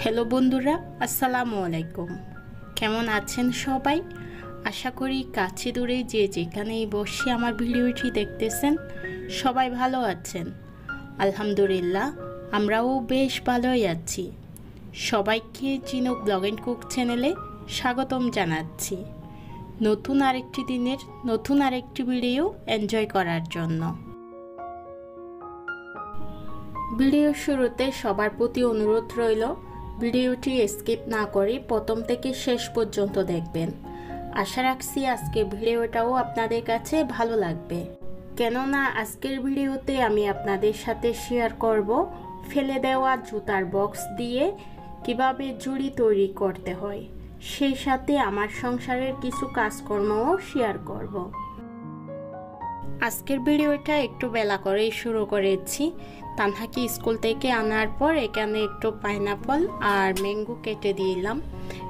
Hello বন্ধুরা, আসসালামু আলাইকুম। কেমন আছেন সবাই? আশা করি কাছে দূরে যে যেখানেই বসে আমার ভিডিওটি দেখতেছেন সবাই ভালো আছেন। আলহামদুলিল্লাহ, আমরাও বেশ ভালোই আছি। সবাইকে ঝিনুক ব্লগ এন্ড কুক চ্যানেলে স্বাগতম জানাচ্ছি। নতুন আরেকটি দিনের নতুন আরেকটি ভিডিও এনজয় করার জন্য। ভিডিও শুরুতে সবার প্রতি অনুরোধ রইল, ভিডিওটি স্কিপ না করে প্রথম থেকে শেষ পর্যন্ত দেখবেন। আশা রাখছি আজকের ভিডিওটাও আপনাদের কাছে ভালো লাগবে, কেননা আজকের ভিডিওতে আমি আপনাদের সাথে শেয়ার করব ফেলে দেওয়া জুতার বক্স দিয়ে কিভাবে জুড়ি তৈরি করতে হয়, সেই সাথে আমার সংসারের কিছু কাজকর্মও শেয়ার করব। আজকের ভিডিওটা একটু বেলা করেই শুরু করেছি। তানহাকে স্কুল থেকে আনার পর এখানে একটু পাইনাপল আর ম্যাঙ্গো কেটে দিলাম।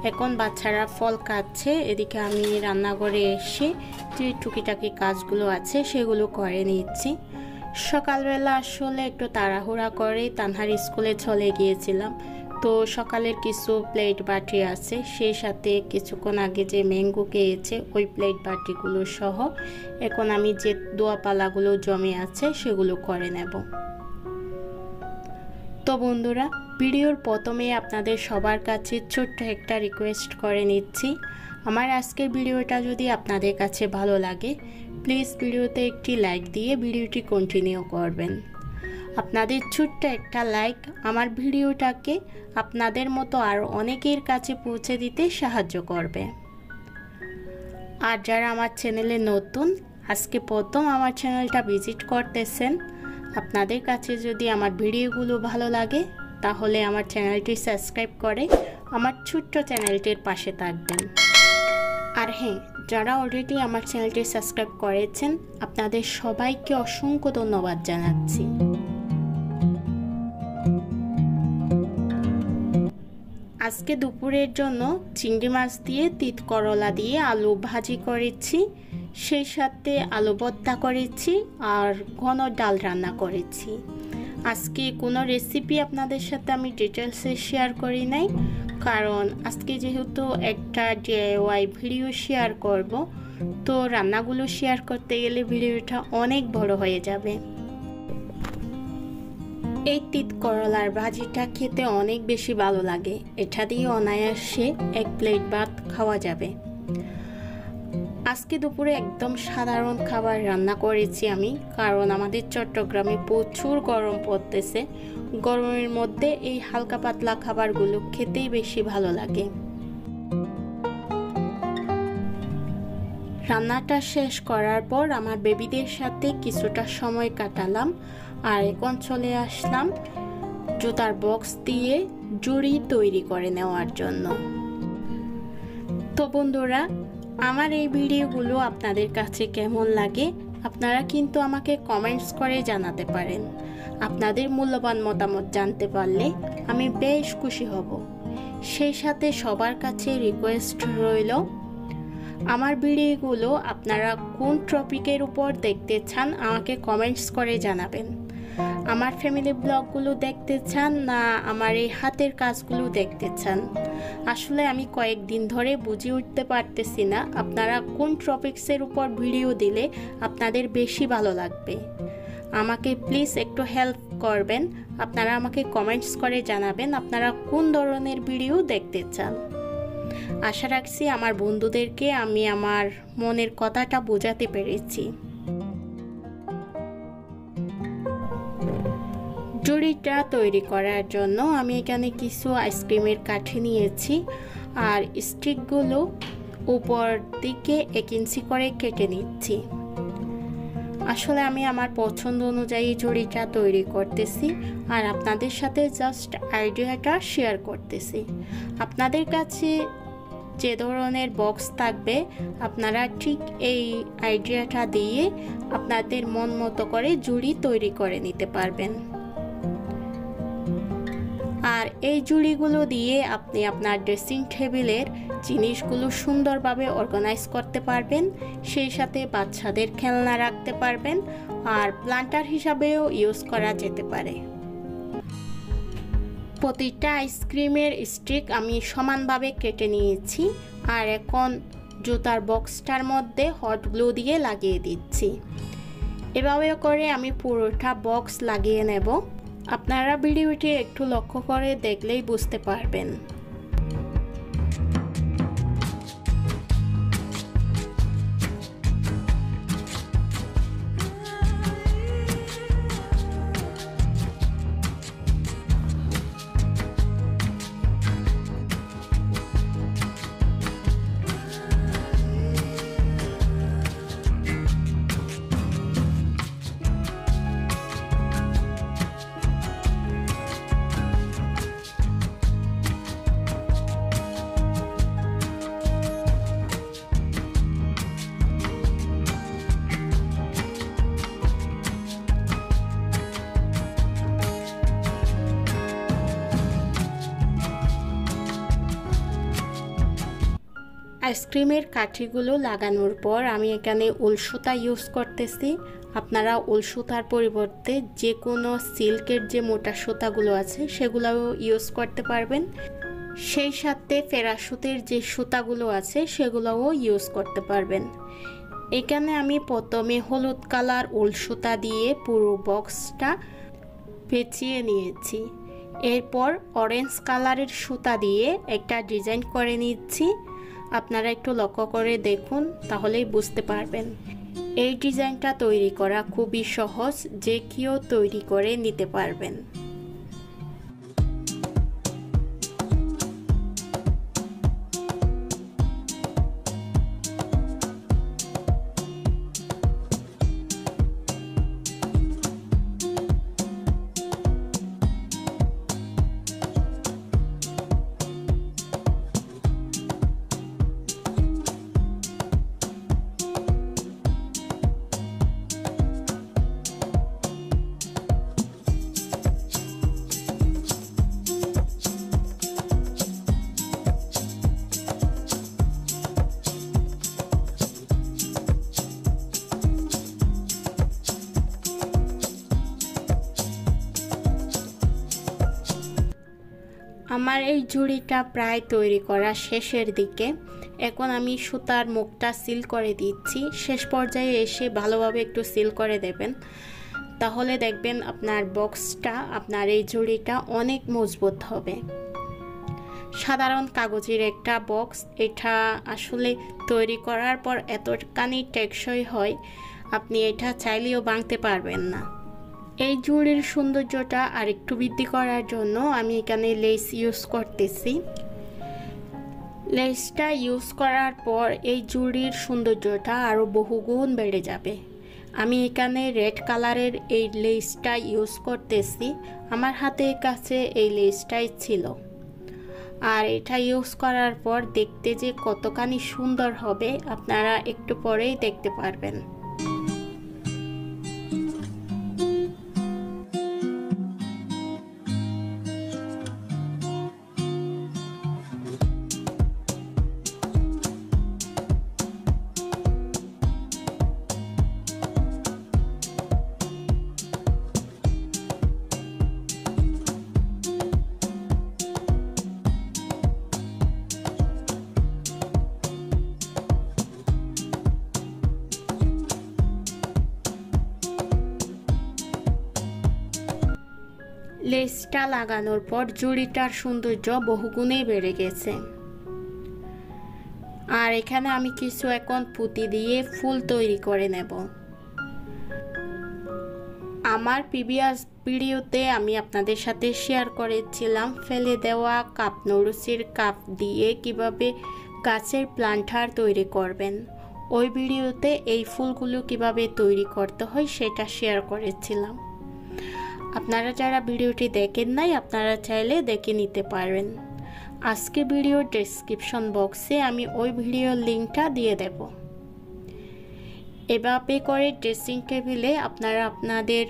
এখন বাচ্চারা ফল খাচ্ছে, এদিকে আমি রান্নাঘরে এসে যে টুকিটাকি কাজগুলো আছে সেগুলো করে নিচ্ছি। সকালবেলা আসলে একটু তাড়াহুড়া করে তানহার স্কুলে চলে গিয়েছিলাম, তো সকালের কিছু প্লেট বাটি আছে, সেই সাথে কিছুক্ষণ আগে যে ম্যাঙ্গো খেয়েছে ওই প্লেট বাটিগুলো সহ এখন আমি যে দোয়াপালাগুলো জমে আছে সেগুলো করে নেব। তো বন্ধুরা, ভিডিওর প্রথমে আপনাদের সবার কাছে ছোট্ট একটা রিকোয়েস্ট করে নিচ্ছি। আমার আজকের ভিডিওটা যদি আপনাদের কাছে ভালো লাগে প্লিজ ভিডিওতে একটি লাইক দিয়ে ভিডিওটি কন্টিনিউ করবেন। আপনাদের ছোট্ট একটা লাইক আমার ভিডিওটাকে আপনাদের মতো আর অনেকের কাছে পৌঁছে দিতে সাহায্য করবে। আর যারা আমার চ্যানেলে নতুন, আজকে প্রথম আমার চ্যানেলটা ভিজিট করতেছেন, আপনাদের কাছে যদি আমার ভিডিওগুলো ভালো লাগে তাহলে আমার চ্যানেলটি সাবস্ক্রাইব করে আমার ছোট্ট চ্যানেলটির পাশে থাকবেন। আর হ্যাঁ, যারা অলরেডি আমার চ্যানেলটি সাবস্ক্রাইব করেছেন আপনাদের সবাইকে অসংখ্য ধন্যবাদ জানাচ্ছি। আজকে দুপুরের জন্য চিংড়ি মাছ দিয়ে তিত করলা দিয়ে আলু ভাজি করেছি, সেই সাথে আলু ভর্তা করেছি আর ঘন ডাল রান্না করেছি। আজকে কোনো রেসিপি আপনাদের সাথে আমি ডিটেলসে শেয়ার করি নাই, কারণ আজকে যেহেতু একটা DIY ভিডিও শেয়ার করব, তো রান্নাগুলো শেয়ার করতে গেলে ভিডিওটা অনেক বড় হয়ে যাবে। এই তিত করলার ভাজিটা খেতে অনেক বেশি ভালো লাগে, এটা দিয়ে অনায়াসে এক প্লেট ভাত খাওয়া যাবে। আজকে দুপুরে একদম সাধারণ খাবার রান্না করেছি আমি, কারণ আমাদের চট্টগ্রামে প্রচুর গরম পড়তেছে। গরমের মধ্যে এই হালকা পাতলা খাবারগুলো খেতেই বেশি ভালো লাগে। রান্নাটা শেষ করার পর আমার বেবিদের সাথে কিছুটা সময় কাটালাম, আর এখন চলে আসলাম জুতার বক্স দিয়ে জুড়ি তৈরি করে নেওয়ার জন্য। তো বন্ধুরা, আমার এই ভিডিওগুলো আপনাদের কাছে কেমন লাগে আপনারা কিন্তু আমাকে কমেন্টস করে জানাতে পারেন। আপনাদের মূল্যবান মতামত জানতে পারলে আমি বেশ খুশি হব। সেই সাথে সবার কাছে রিকোয়েস্ট রইল, আমার ভিডিওগুলো আপনারা কোন টপিকের উপর দেখতে চান আমাকে কমেন্টস করে জানাবেন। আমার ফ্যামিলি ব্লগগুলো দেখতে চান না আমার এই হাতের কাজগুলো দেখতে চান? আসলে আমি কয়েকদিন ধরে বুঝে উঠতে পারতেছি না আপনারা কোন টপিকসের উপর ভিডিও দিলে আপনাদের বেশি ভালো লাগবে। আমাকে প্লিজ একটু হেল্প করবেন, আপনারা আমাকে কমেন্টস করে জানাবেন আপনারা কোন ধরনের ভিডিও দেখতে চান। আশা রাখছি আমার বন্ধুদেরকে আমি আমার মনের কথাটা বোঝাতে পেরেছি। জুড়িটা তৈরি করার জন্য আমি এখানে কিছু আইসক্রিমের কাঠি নিয়েছি, আর স্টিকগুলো উপর দিকে 1 ইঞ্চি করে কেটে নিচ্ছি। আসলে আমি আমার পছন্দ অনুযায়ী জুড়িটা তৈরি করতেছি আর আপনাদের সাথে জাস্ট আইডিয়াটা শেয়ার করতেছি। আপনাদের কাছে যে ধরনের বক্স থাকবে আপনারা ঠিক এই আইডিয়াটা দিয়ে আপনাদের মন মতো করে জুড়ি তৈরি করে নিতে পারবেন। আর এই জুড়িগুলো দিয়ে আপনি আপনার ড্রেসিং টেবিলের জিনিসগুলো সুন্দরভাবে অর্গানাইজ করতে পারবেন, সেই সাথে বাচ্চাদের খেলনা রাখতে পারবেন আর প্ল্যান্টার হিসাবেও ইউজ করা যেতে পারে। প্রতিটা আইসক্রিমের স্টিক আমি সমানভাবে কেটে নিয়েছি আর এখন জুতার বক্সটার মধ্যে হট গ্লু দিয়ে লাগিয়ে দিচ্ছি। এভাবে করে আমি পুরোটা বক্স লাগিয়ে নেব। আপনারা ভিডিওটি একটু লক্ষ্য করে দেখলেই বুঝতে পারবেন। আইসক্রিমের কাঠিগুলো লাগানোর পর আমি এখানে উল সুতা ইউজ করতেছি। আপনারা উল সুতার পরিবর্তে যে কোনো সিল্কের যে মোটা সুতাগুলো আছে সেগুলোও ইউজ করতে পারবেন। সেই সাথে প্যারাশুটের যে সুতাগুলো আছে সেগুলোও ইউজ করতে পারবেন। এখানে আমি প্রথমে হলুদ কালার উল সুতা দিয়ে পুরো বক্সটা পেঁচিয়ে নিয়েছি। এরপর অরেঞ্জ কালারের সুতা দিয়ে একটা ডিজাইন করে নিচ্ছি। আপনারা একটু লক্ষ্য করে দেখুন, তাহলেই বুঝতে পারবেন। এই ডিজাইনটা তৈরি করা খুবই সহজ, যে কেউ তৈরি করে নিতে পারবেন। আমার এই জুড়িটা প্রায় তৈরি করা শেষের দিকে। এখন আমি সুতার মুখটা সিল করে দিচ্ছি। শেষ পর্যায়ে এসে ভালোভাবে একটু সিল করে দেবেন, তাহলে দেখবেন আপনার বক্সটা, আপনার এই জুড়িটা অনেক মজবুত হবে। সাধারণ কাগজের একটা বক্স, এটা আসলে তৈরি করার পর এতখানি টেকসই হয়, আপনি এটা চাইলেও ভাঙতে পারবেন না। এই জুড়ির সৌন্দর্যটা আর একটু বৃদ্ধি করার জন্য আমি এখানে লেস ইউজ করতেছি। লেসটা ইউজ করার পর এই জুড়ির সৌন্দর্যটা আরও বহুগুণ বেড়ে যাবে। আমি এখানে রেড কালারের এই লেসটা ইউজ করতেছি। আমার হাতের কাছে এই লেসটাই ছিল, আর এটা ইউজ করার পর দেখতে যে কতখানি সুন্দর হবে আপনারা একটু পরেই দেখতে পারবেন। লেসটা লাগানোর পর জুড়িটার সৌন্দর্য বহুগুণে বেড়ে গেছে। আর এখানে আমি কিছু এখন পুঁতি দিয়ে ফুল তৈরি করে নেব। আমার প্রিভিয়াস ভিডিওতে আমি আপনাদের সাথে শেয়ার করেছিলাম ফেলে দেওয়া কাপ নুডলসের কাপ দিয়ে কিভাবে গাছের প্লান্টার তৈরি করবেন। ওই ভিডিওতে এই ফুলগুলো কিভাবে তৈরি করতে হয় সেটা শেয়ার করেছিলাম। আপনারা যারা ভিডিওটি দেখেন নাই, আপনারা চাইলে দেখে নিতে পারেন। আজকে ভিডিওর ডেসক্রিপশন বক্সে আমি ওই ভিডিওর লিঙ্কটা দিয়ে দেব। এভাবে করে ড্রেসিং টেবিলে আপনারা আপনাদের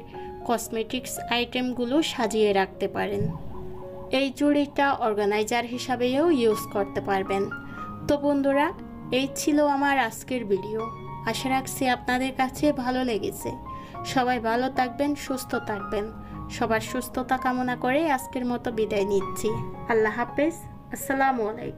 কসমেটিক্স আইটেমগুলো সাজিয়ে রাখতে পারেন। এই জুড়িটা অর্গানাইজার হিসাবেও ইউজ করতে পারবেন। তো বন্ধুরা, এই ছিল আমার আজকের ভিডিও। আশা রাখছি আপনাদের কাছে ভালো লেগেছে। সবাই ভালো থাকবেন, সুস্থ থাকবেন। সবার সুস্থতা কামনা করে আজকের মতো বিদায় নিচ্ছি। আল্লাহ হাফেজ। আসসালামু আলাইকুম।